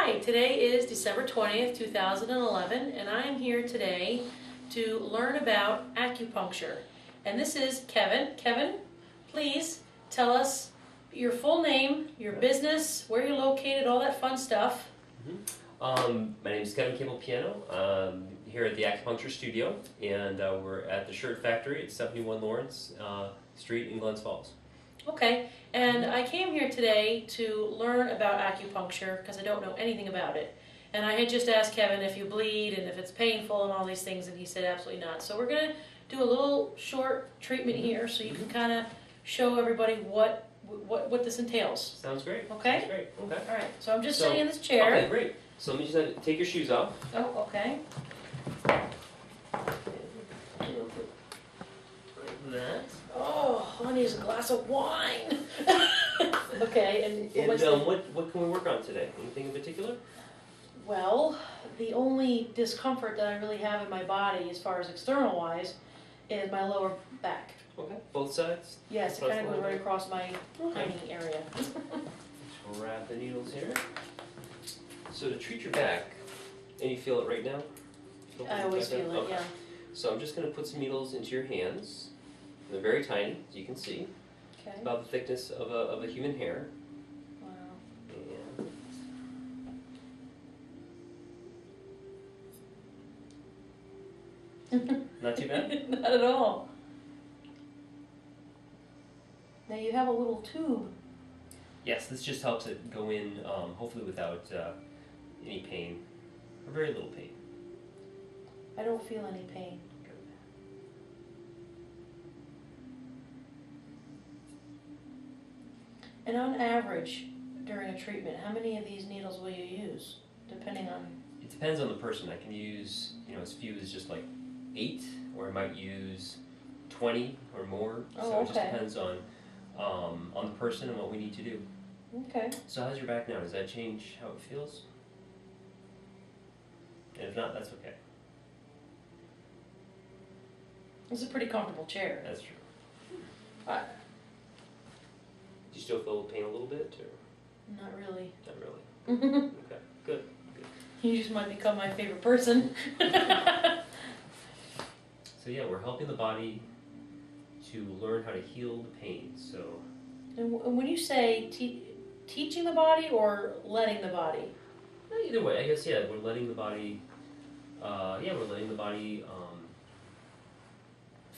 Hi, today is December 20th, 2011, and I am here today to learn about acupuncture. And this is Kevin. Kevin, please tell us your full name, your business, where you're located, all that fun stuff. My name is Kevin Campbell-Piano. I'm here at the Acupuncture Studio, and we're at the Shirt Factory at 71 Lawrence Street in Glens Falls. Okay, and I came here today to learn about acupuncture because I don't know anything about it. And I had just asked Kevin if you bleed and if it's painful and all these things, and he said absolutely not. So we're going to do a little short treatment here so you can kind of show everybody what this entails. Sounds great. Okay? Sounds great. Okay. All right, so I'm just sitting in this chair. Okay, great. So let me just take your shoes off. Oh, okay. Like that. Oh, all I need is a glass of wine. Okay, and what can we work on today? Anything in particular? well, the only discomfort that I really have in my body, as far as external-wise, is my lower back. Okay. Both sides? Yes, it kind of goes right across my tiny area. Let's grab the needles here. So to treat your back, and you feel it right now? I always feel it, okay. yeah. So I'm just going to put some needles into your hands. They're very tiny, as you can see. Okay. About the thickness of a human hair. Wow. And not too bad? Not at all. Now you have a little tube. Yes, this just helps it go in, hopefully without any pain, or very little pain. I don't feel any pain. And on average, during a treatment, how many of these needles will you use, depending on? It depends on the person. I can use, as few as just like 8, or I might use 20 or more. Oh, so it just okay. depends on the person and what we need to do. Okay. So how's your back now? Does that change how it feels? And if not, that's okay. It's a pretty comfortable chair. That's true. Uh, Do you still feel pain a little bit, or Not really. not really? Okay, good. You just might become my favorite person. So yeah, we're helping the body to learn how to heal the pain. So And when you say teaching the body or letting the body? either way, I guess we're letting the body.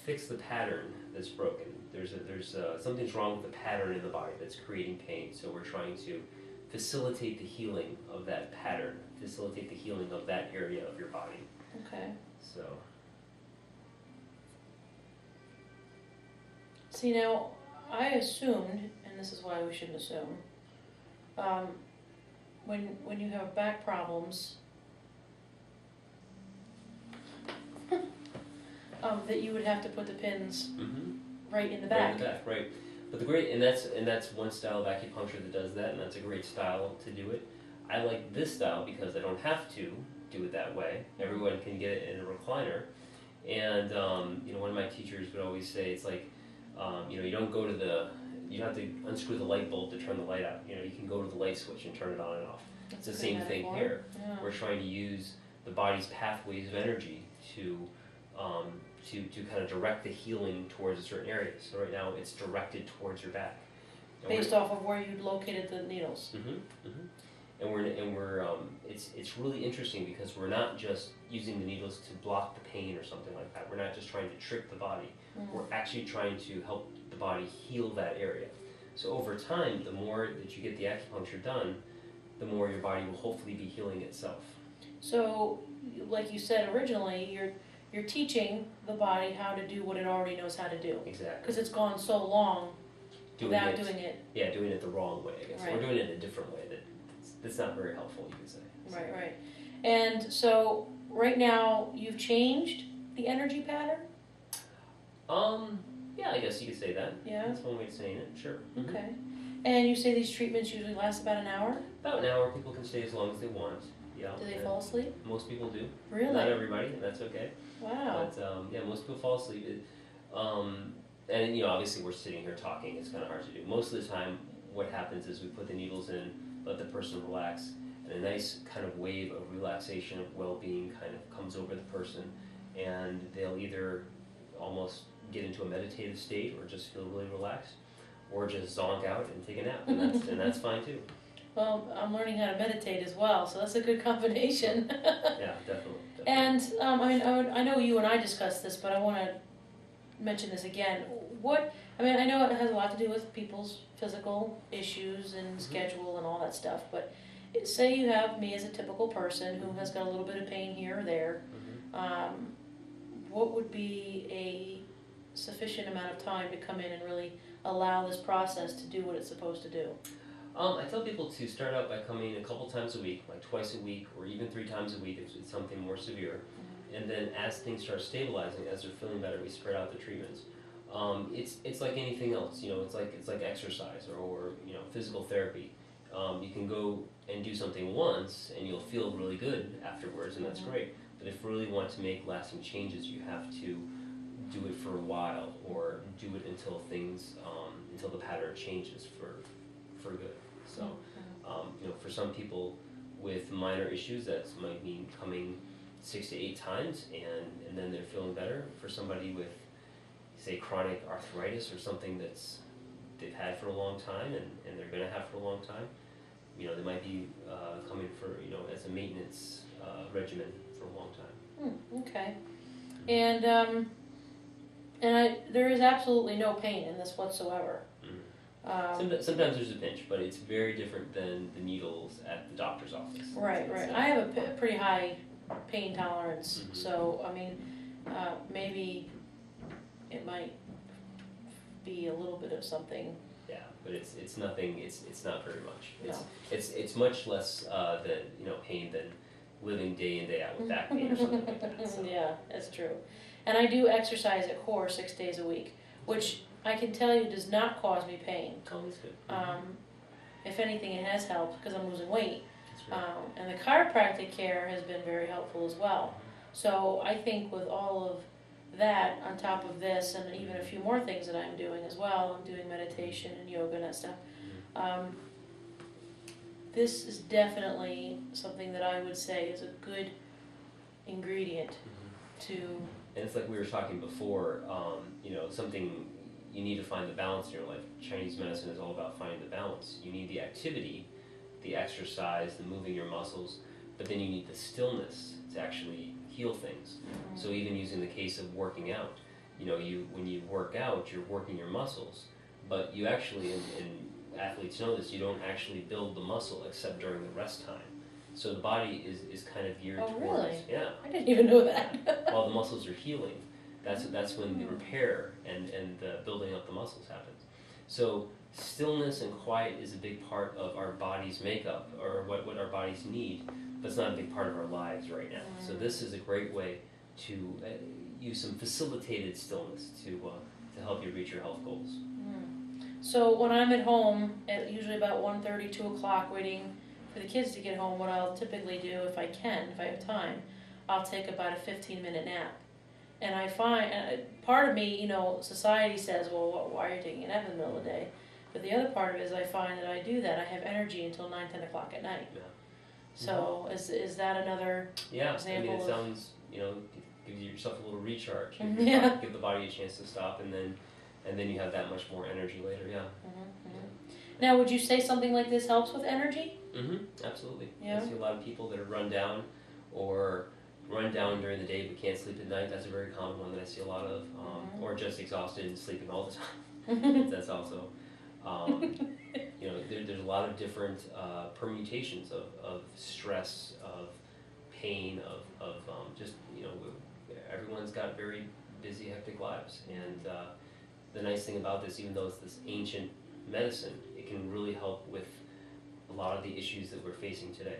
Fix the pattern that's broken. There's something's wrong with the pattern in the body that's creating pain. So we're trying to facilitate the healing of that pattern, facilitate the healing of that area of your body. Okay. So. See, now, I assumed, and this is why we shouldn't assume, when you have back problems, that you would have to put the pins right in the back. Right in the back, right. But that's one style of acupuncture that does that, and that's a great style to do it. I like this style because I don't have to do it that way. Everyone can get it in a recliner, and one of my teachers would always say it's like, you don't go to you have to unscrew the light bulb to turn the light out. You can go to the light switch and turn it on and off. That's It's the same thing here. Yeah. We're trying to use the body's pathways of energy to kind of direct the healing towards a certain area. So right now it's directed towards your back. Based off of where you'd located the needles. It's really interesting because we're not just using the needles to block the pain or something like that. We're not just trying to trick the body. We're actually trying to help the body heal that area. So over time, the more that you get the acupuncture done, the more your body will hopefully be healing itself. So, like you said originally, you're teaching the body how to do what it already knows how to do. Exactly. Because it's gone so long without doing it. Yeah, doing it the wrong way, I guess. Right. We're doing it in a different way that's not very helpful, you could say. So. Right. And so, right now, you've changed the energy pattern? Yeah, I guess you could say that. Yeah? That's one way of saying it, sure. Okay. And you say these treatments usually last about an hour? About an hour. People can stay as long as they want. Yeah. Do they fall asleep? Most people do. Really? Not everybody, and that's okay. Wow. But most people fall asleep. And obviously we're sitting here talking. It's kind of hard to do. Most of the time, what happens is we put the needles in, let the person relax, and a nice kind of wave of relaxation, of well-being kind of comes over the person, and they'll either almost get into a meditative state or just feel really relaxed, or just zonk out and take a nap, and that's fine too. Well, I'm learning how to meditate as well, so that's a good combination. Yeah, definitely. And I know you and I discussed this, but I want to mention this again. I know it has a lot to do with people's physical issues and schedule and all that stuff, but say you have me as a typical person who has got a little bit of pain here or there, what would be a sufficient amount of time to come in and really allow this process to do what it's supposed to do? I tell people to start out by coming a couple times a week, like twice a week, or even 3 times a week if it's something more severe. And then as things start stabilizing, as they're feeling better, we spread out the treatments. It's like anything else, it's like exercise or physical therapy. You can go and do something once, and you'll feel really good afterwards, and that's great. But if you really want to make lasting changes, you have to do it for a while, or do it until until the pattern changes for good. So, for some people with minor issues, that might mean coming 6 to 8 times, and then they're feeling better. For somebody with, say, chronic arthritis or something they've had for a long time, and they're going to have for a long time, they might be coming for, as a maintenance regimen for a long time. Okay. And there is absolutely no pain in this whatsoever. Sometimes there's a pinch, but it's very different than the needles at the doctor's office. Right. I have a pretty high pain tolerance, so maybe it might be a little bit of something. Yeah, but it's nothing. It's not very much. No. It's much less than pain than living day in day out with back pain or something like that. So. Yeah, that's true. And I do exercise at core 6 days a week, which I can tell you does not cause me pain. Oh, that's good. If anything, it has helped because I'm losing weight. That's right. And the chiropractic care has been very helpful as well. So I think with all of that on top of this, and even a few more things that I'm doing as well, I'm doing meditation and yoga and that stuff. This is definitely something that I would say is a good ingredient to. And it's like we were talking before. Something you need to find the balance in your life. Chinese medicine is all about finding the balance. You need the activity, the exercise, the moving your muscles, but then you need the stillness to actually heal things. So even using the case of working out, when you work out, you're working your muscles, but you actually, and athletes know this, you don't actually build the muscle except during the rest time. So the body is kind of geared towards. Really? Yeah. I didn't even know that. While the muscles are healing, that's when the repair and the building up the muscles happens. So stillness and quiet is a big part of our body's makeup, or what our bodies need, but it's not a big part of our lives right now. So this is a great way to use some facilitated stillness to help you reach your health goals. So when I'm at home, at usually about 1:30, 2 o'clock, waiting for the kids to get home, what I'll typically do, if I have time, I'll take about a 15-minute nap. And I find, part of me, society says, well, why are you taking a nap in the middle of the day? But the other part of it is I find that I do that. I have energy until 9, 10 o'clock at night. Yeah. So is that another example? It sounds, give yourself a little recharge. Give the body a chance to stop, and then you have that much more energy later. Yeah. Now, would you say something like this helps with energy? Absolutely. Yeah. I see a lot of people that are run down during the day but can't sleep at night. That's a very common one that I see a lot of. Or just exhausted and sleeping all the time. That's also. There's a lot of different permutations of stress, of pain, of just everyone's got very busy, hectic lives, and the nice thing about this, even though it's this ancient medicine, it can really help with a lot of the issues that we're facing today.